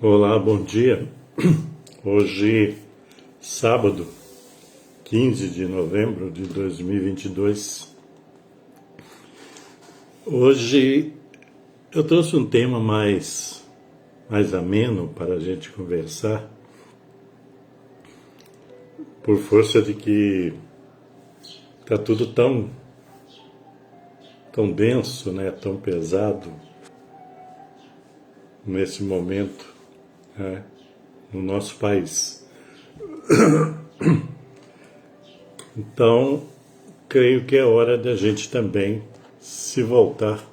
Olá, bom dia. Hoje, sábado, 15 de novembro de 2022. Hoje eu trouxe um tema mais ameno para a gente conversar, por força de que está tudo tão denso, né? Tão pesado nesse momento, né? No nosso país. Então, creio que é hora da gente também se voltar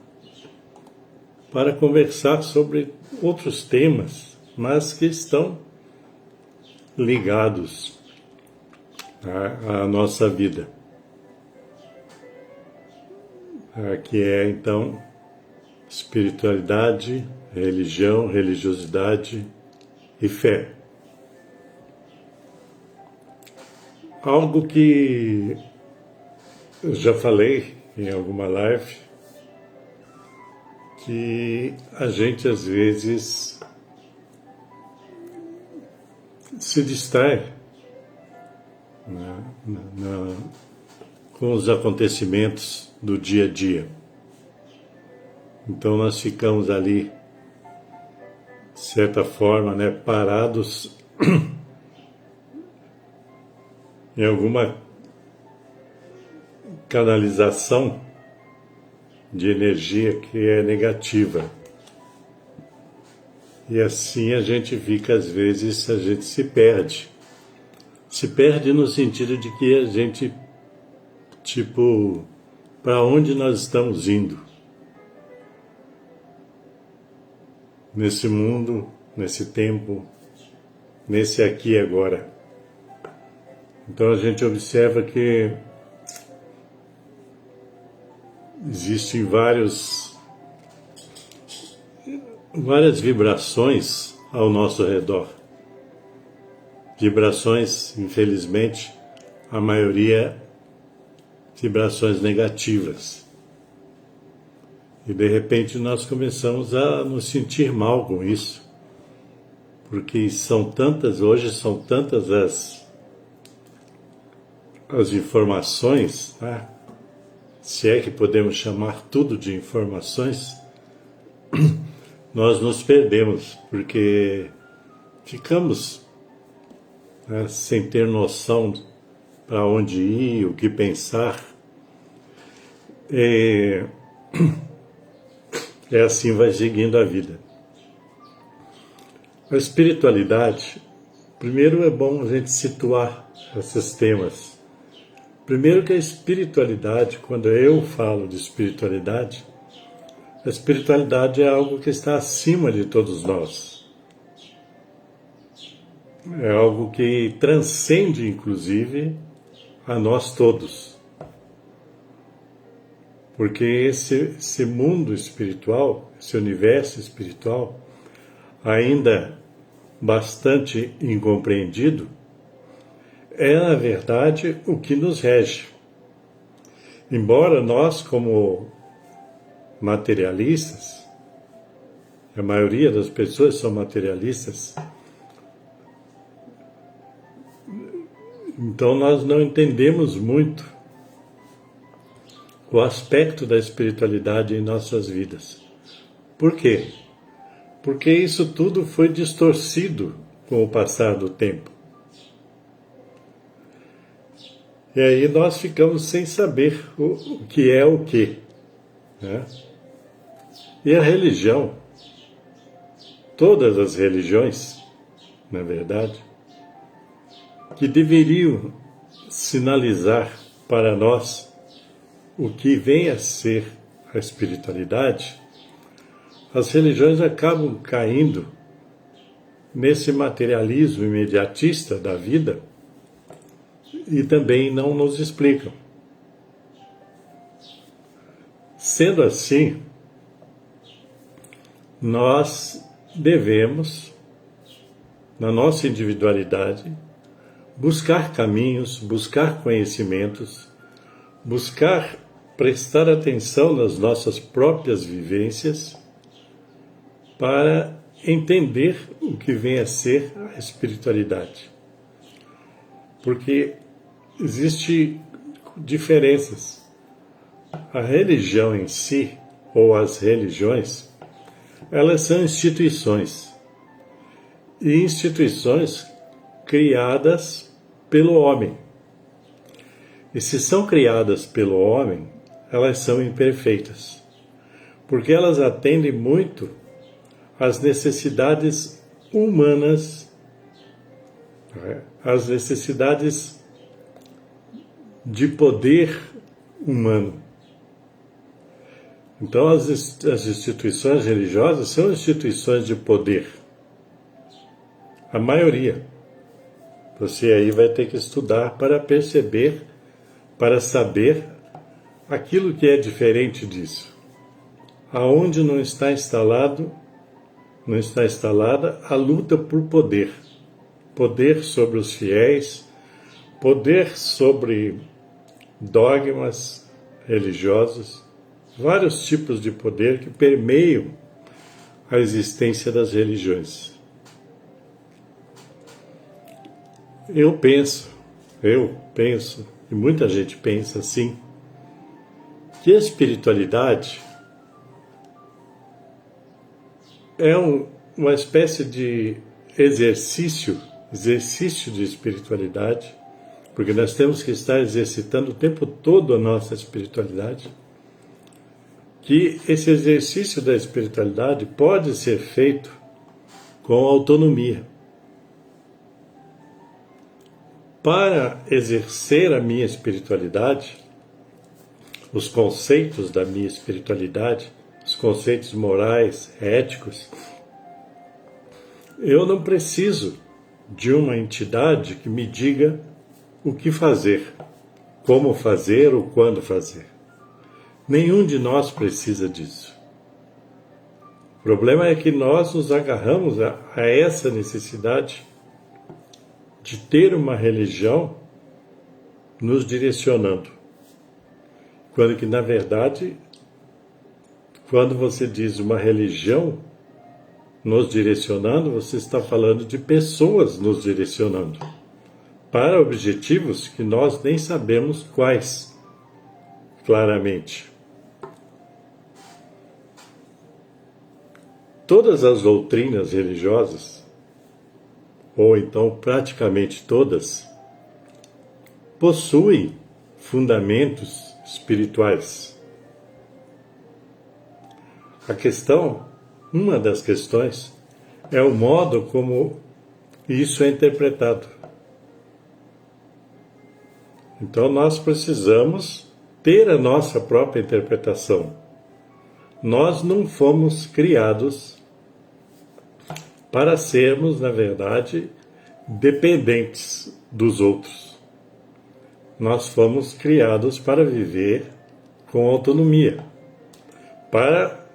para conversar sobre outros temas, mas que estão ligados à nossa vida. Que é, então, espiritualidade, religião, religiosidade e fé. Algo que eu já falei em alguma live, que a gente às vezes se distrai, né, com os acontecimentos do dia a dia. Então nós ficamos ali, de certa forma, né, parados em alguma canalização de energia que é negativa. E assim a gente fica, às vezes, a gente se perde. Se perde no sentido de que a gente, para onde nós estamos indo? Nesse mundo, nesse tempo, nesse aqui e agora. Então a gente observa que existem várias vibrações ao nosso redor. Vibrações, infelizmente, a maioria vibrações negativas. E de repente nós começamos a nos sentir mal com isso, porque hoje são tantas as informações, tá? Se é que podemos chamar tudo de informações, nós nos perdemos, porque ficamos, né, sem ter noção para onde ir, o que pensar. E assim vai seguindo a vida. A espiritualidade, primeiro é bom a gente situar esses temas. Primeiro que a espiritualidade, quando eu falo de espiritualidade, a espiritualidade é algo que está acima de todos nós. É algo que transcende, inclusive, a nós todos. Porque esse mundo espiritual, esse universo espiritual, ainda bastante incompreendido, é, na verdade, o que nos rege. Embora nós, como materialistas, a maioria das pessoas são materialistas, então nós não entendemos muito o aspecto da espiritualidade em nossas vidas. Por quê? Porque isso tudo foi distorcido com o passar do tempo. E aí nós ficamos sem saber o que é o quê, né? E a religião, todas as religiões, na verdade, que deveriam sinalizar para nós o que vem a ser a espiritualidade, as religiões acabam caindo nesse materialismo imediatista da vida e também não nos explicam. Sendo assim, nós devemos, na nossa individualidade, buscar caminhos, buscar conhecimentos, buscar prestar atenção nas nossas próprias vivências para entender o que vem a ser a espiritualidade. Porque existem diferenças. A religião em si, ou as religiões, elas são instituições. E instituições criadas pelo homem. E se são criadas pelo homem, elas são imperfeitas. Porque elas atendem muito às necessidades humanas, às necessidades de poder humano. Então, as instituições religiosas são instituições de poder. A maioria. Você aí vai ter que estudar para perceber, para saber aquilo que é diferente disso. Aonde não está instalada a luta por poder. Poder sobre os fiéis, poder sobre dogmas religiosos, vários tipos de poder que permeiam a existência das religiões. Eu penso, e muita gente pensa assim, que a espiritualidade é uma espécie de exercício de espiritualidade, porque nós temos que estar exercitando o tempo todo a nossa espiritualidade, que esse exercício da espiritualidade pode ser feito com autonomia. Para exercer a minha espiritualidade, os conceitos da minha espiritualidade, os conceitos morais, éticos, eu não preciso de uma entidade que me diga o que fazer, como fazer ou quando fazer. Nenhum de nós precisa disso. O problema é que nós nos agarramos a essa necessidade de ter uma religião nos direcionando. Quando que, na verdade, quando você diz uma religião nos direcionando, você está falando de pessoas nos direcionando para objetivos que nós nem sabemos quais, claramente. Todas as doutrinas religiosas, ou então praticamente todas, possuem fundamentos espirituais. A questão, uma das questões, é o modo como isso é interpretado. Então nós precisamos ter a nossa própria interpretação. Nós não fomos criados para sermos, na verdade, dependentes dos outros. Nós fomos criados para viver com autonomia, para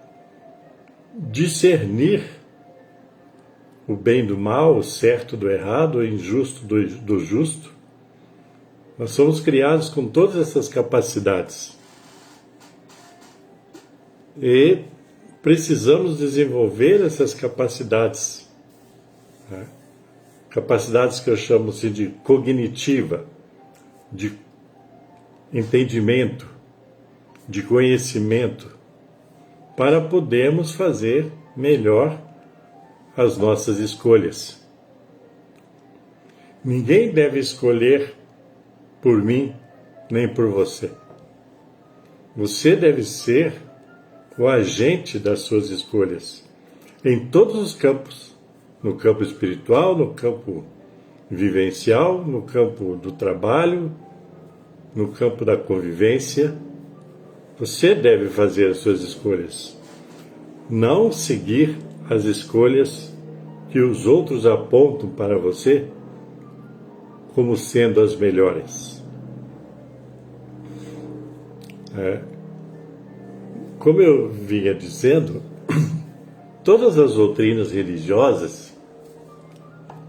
discernir o bem do mal, o certo do errado, o injusto do justo. Nós somos criados com todas essas capacidades. E precisamos desenvolver essas capacidades. Né? Capacidades que eu chamo assim, de cognitiva, de entendimento, de conhecimento, para podermos fazer melhor as nossas escolhas. Ninguém deve escolher por mim, nem por você. Você deve ser o agente das suas escolhas, em todos os campos, no campo espiritual, no campo vivencial, no campo do trabalho, no campo da convivência. Você deve fazer as suas escolhas, não seguir as escolhas que os outros apontam para você como sendo as melhores. Como eu vinha dizendo, todas as doutrinas religiosas,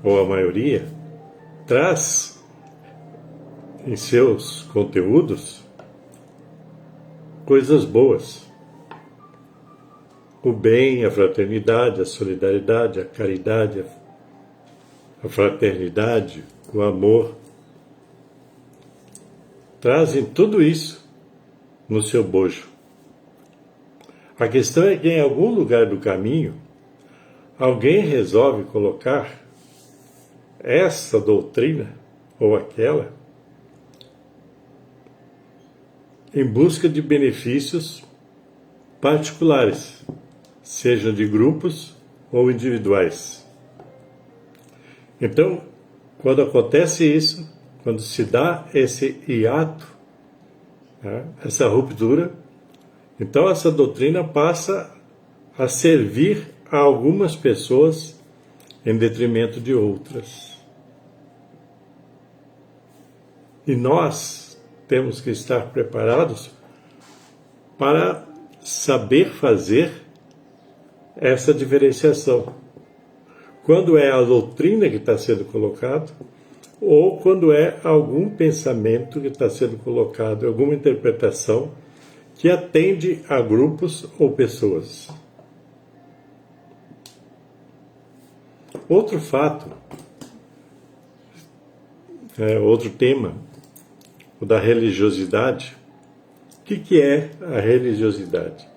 ou a maioria, traz em seus conteúdos coisas boas. o bem, a fraternidade, a solidariedade, a caridade, a fraternidade, o amor. Trazem tudo isso no seu bojo. A questão é que em algum lugar do caminho, alguém resolve colocar essa doutrina ou aquela em busca de benefícios particulares, sejam de grupos ou individuais. Então, quando acontece isso, quando se dá esse hiato, né, essa ruptura, então essa doutrina passa a servir a algumas pessoas em detrimento de outras. E nós temos que estar preparados para saber fazer essa diferenciação. Quando é a doutrina que está sendo colocada, ou quando é algum pensamento que está sendo colocado, alguma interpretação que atende a grupos ou pessoas. Outro fato, outro tema, o da religiosidade. O que é a religiosidade?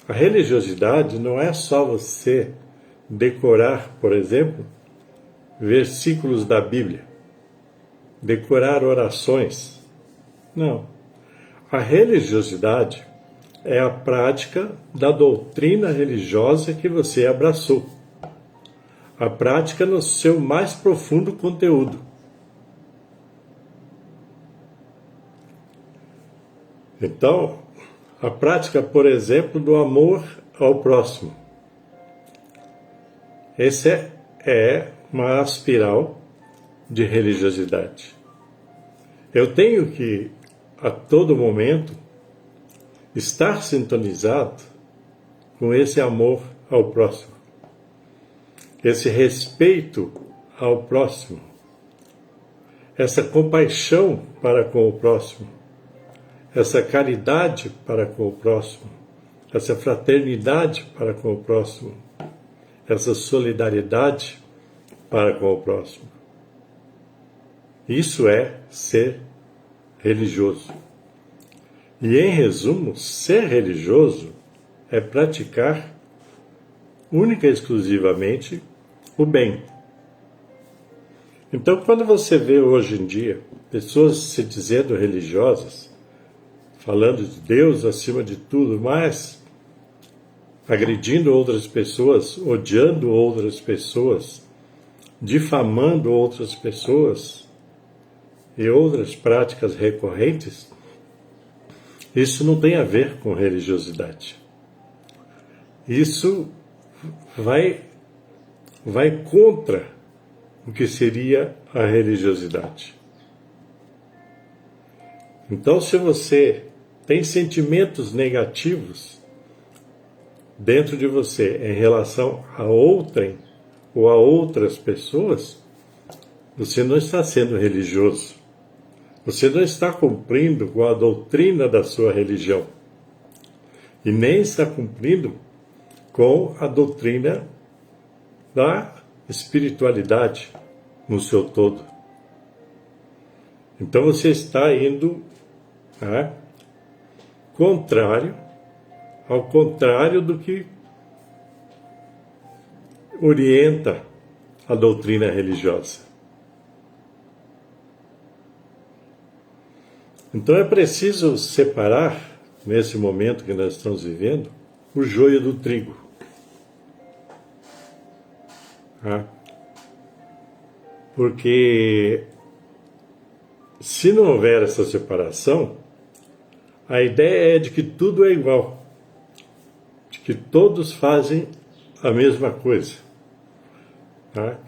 A religiosidade não é só você decorar, por exemplo, versículos da Bíblia, decorar orações. Não. A religiosidade é a prática da doutrina religiosa que você abraçou. A prática no seu mais profundo conteúdo. Então, a prática, por exemplo, do amor ao próximo. Essa é uma espiral de religiosidade. Eu tenho que, a todo momento, estar sintonizado com esse amor ao próximo, esse respeito ao próximo, essa compaixão para com o próximo, essa caridade para com o próximo, essa fraternidade para com o próximo, essa solidariedade para com o próximo. Isso é ser religioso. E, em resumo, ser religioso é praticar única e exclusivamente o bem. Então, quando você vê hoje em dia pessoas se dizendo religiosas, falando de Deus acima de tudo, mas agredindo outras pessoas, odiando outras pessoas, difamando outras pessoas e outras práticas recorrentes, isso não tem a ver com religiosidade. Isso vai contra o que seria a religiosidade. Então, se você tem sentimentos negativos dentro de você em relação a outrem ou a outras pessoas, você não está sendo religioso. Você não está cumprindo com a doutrina da sua religião. E nem está cumprindo com a doutrina da espiritualidade no seu todo. Então você está indo ao contrário do que orienta a doutrina religiosa. Então é preciso separar, nesse momento que nós estamos vivendo, o joio do trigo. Porque se não houver essa separação, a ideia é de que tudo é igual, de que todos fazem a mesma coisa,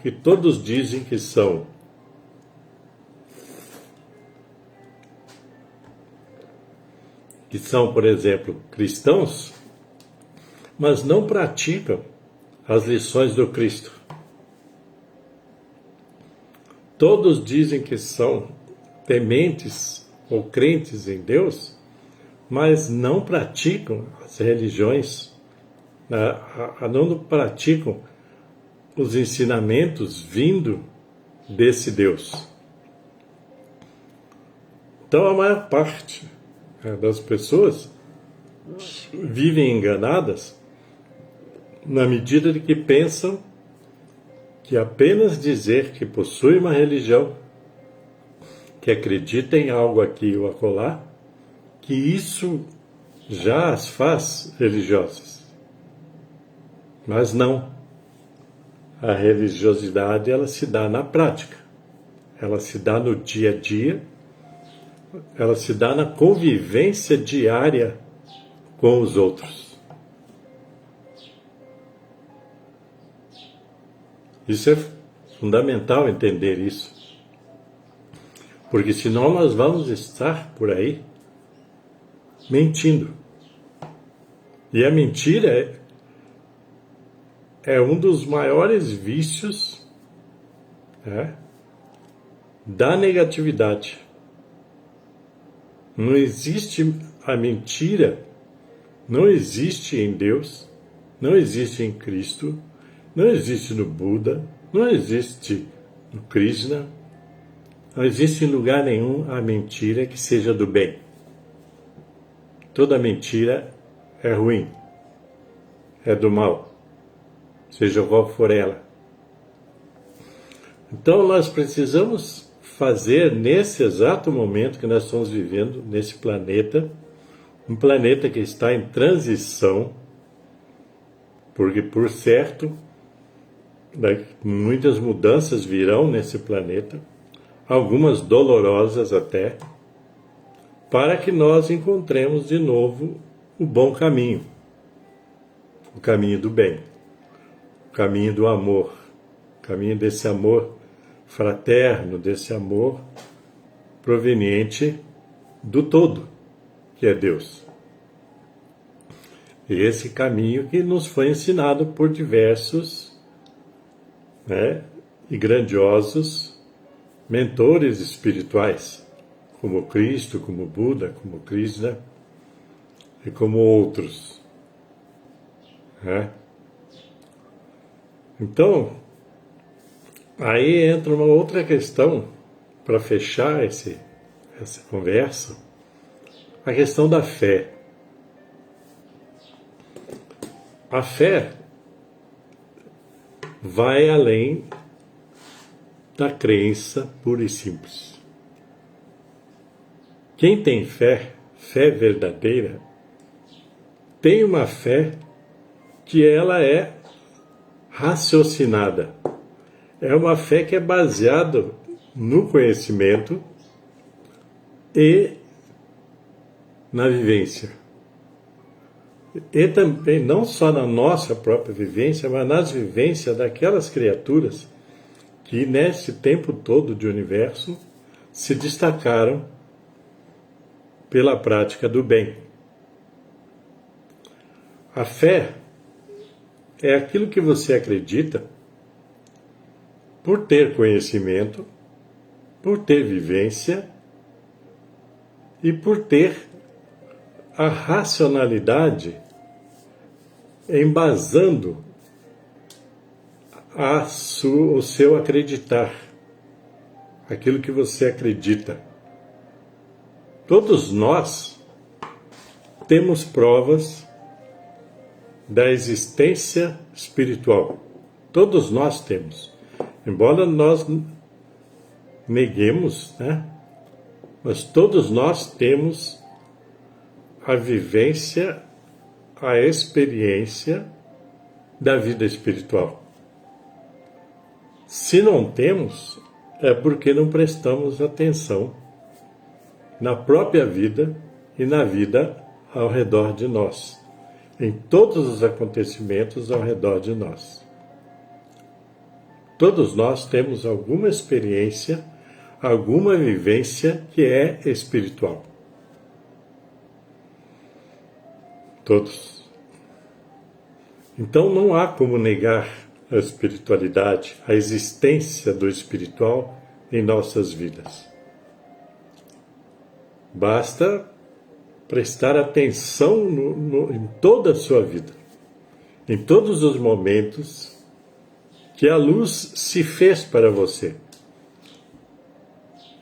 que todos dizem que são por exemplo, cristãos, mas não praticam as lições do Cristo. Todos dizem que são tementes ou crentes em Deus, mas não praticam as religiões não praticam os ensinamentos vindo desse Deus. Então a maior parte das pessoas vivem enganadas na medida de que pensam que apenas dizer que possui uma religião, que acredita em algo aqui ou acolá, que isso já as faz religiosas. Mas não. A religiosidade, ela se dá na prática. Ela se dá no dia a dia. Ela se dá na convivência diária com os outros. Isso é fundamental entender isso. Porque senão nós vamos estar por aí mentindo. E a mentira é um dos maiores vícios, né, da negatividade. Não existe a mentira, não existe em Deus, não existe em Cristo, não existe no Buda, não existe no Krishna, não existe em lugar nenhum a mentira que seja do bem. Toda mentira é ruim, é do mal, seja qual for ela. Então nós precisamos fazer nesse exato momento que nós estamos vivendo nesse planeta, um planeta que está em transição, porque por certo muitas mudanças virão nesse planeta, algumas dolorosas até, para que nós encontremos de novo o bom caminho, o caminho do bem, o caminho do amor, o caminho desse amor fraterno, desse amor proveniente do todo, que é Deus. E esse caminho que nos foi ensinado por diversos, e grandiosos mentores espirituais, como Cristo, como Buda, como Krishna e como outros. Então, aí entra uma outra questão para fechar essa conversa, a questão da fé. A fé vai além da crença pura e simples. Quem tem fé, fé verdadeira, tem uma fé que ela é raciocinada. É uma fé que é baseada no conhecimento e na vivência. E também, não só na nossa própria vivência, mas nas vivências daquelas criaturas que nesse tempo todo de universo se destacaram pela prática do bem. A fé é aquilo que você acredita por ter conhecimento, por ter vivência e por ter a racionalidade embasando o seu acreditar, aquilo que você acredita. Todos nós temos provas da existência espiritual. Todos nós temos. Embora nós neguemos, mas todos nós temos a vivência, a experiência da vida espiritual. Se não temos, é porque não prestamos atenção na própria vida e na vida ao redor de nós, em todos os acontecimentos ao redor de nós. Todos nós temos alguma experiência, alguma vivência que é espiritual. Todos. Então não há como negar a espiritualidade, a existência do espiritual em nossas vidas. Basta prestar atenção em toda a sua vida. em todos os momentos que a luz se fez para você.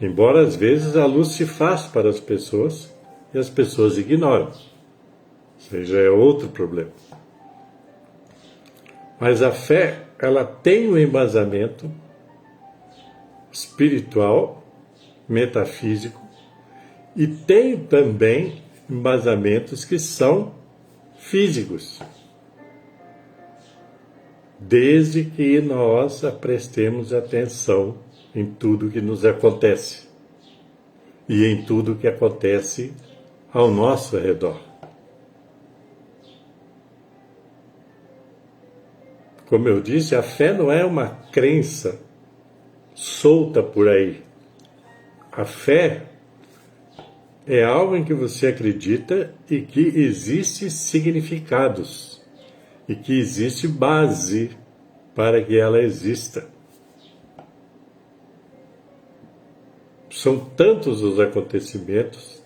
Embora às vezes a luz se faz para as pessoas e as pessoas ignoram. Ou seja, é outro problema. Mas a fé, ela tem um embasamento espiritual, metafísico, e tem também embasamentos que são físicos, desde que nós prestemos atenção em tudo que nos acontece e em tudo que acontece ao nosso redor. Como eu disse, a fé não é uma crença solta por aí. A fé é algo em que você acredita e que existe significados e que existe base para que ela exista. São tantos os acontecimentos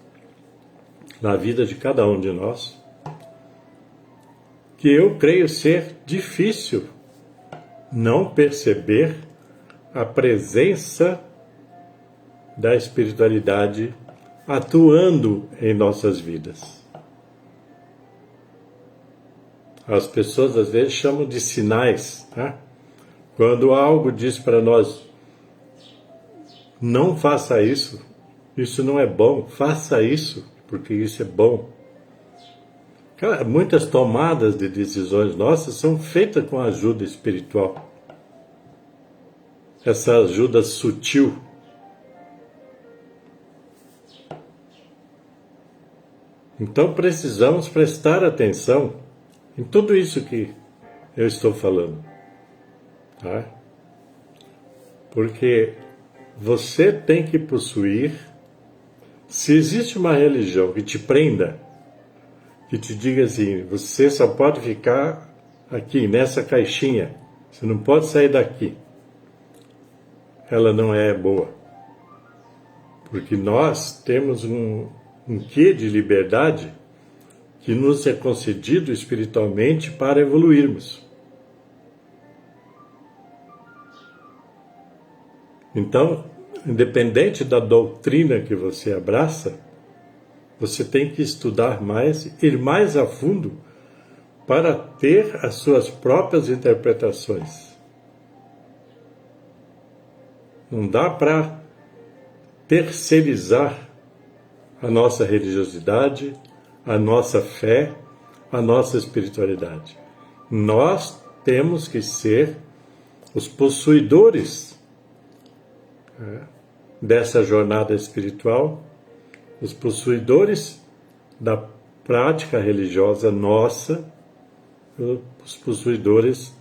na vida de cada um de nós que eu creio ser difícil não perceber a presença da espiritualidade atuando em nossas vidas. As pessoas às vezes chamam de sinais, né? Quando algo diz para nós, não faça isso, isso não é bom, faça isso, porque isso é bom. Muitas tomadas de decisões nossas são feitas com a ajuda espiritual. Essa ajuda sutil. Então precisamos prestar atenção em tudo isso que eu estou falando. Tá? Porque você tem que possuir, se existe uma religião que te prenda, que te diga assim, você só pode ficar aqui, nessa caixinha, você não pode sair daqui. Ela não é boa. Porque nós temos um quê de liberdade que nos é concedido espiritualmente para evoluirmos. Então, independente da doutrina que você abraça, você tem que estudar mais, ir mais a fundo para ter as suas próprias interpretações. Não dá para terceirizar a nossa religiosidade, a nossa fé, a nossa espiritualidade. Nós temos que ser os possuidores dessa jornada espiritual, os possuidores da prática religiosa nossa, os possuidores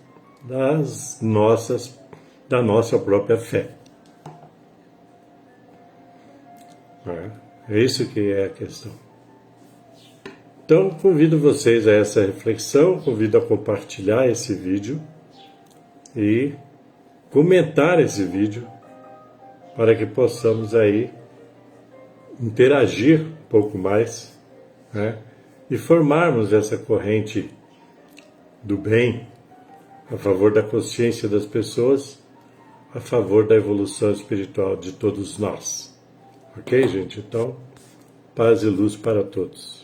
da nossa própria fé. É isso que é a questão. Então, convido vocês a essa reflexão, convido a compartilhar esse vídeo e comentar esse vídeo para que possamos aí interagir um pouco mais, né, e formarmos essa corrente do bem a favor da consciência das pessoas, a favor da evolução espiritual de todos nós. Ok, gente? Então, paz e luz para todos.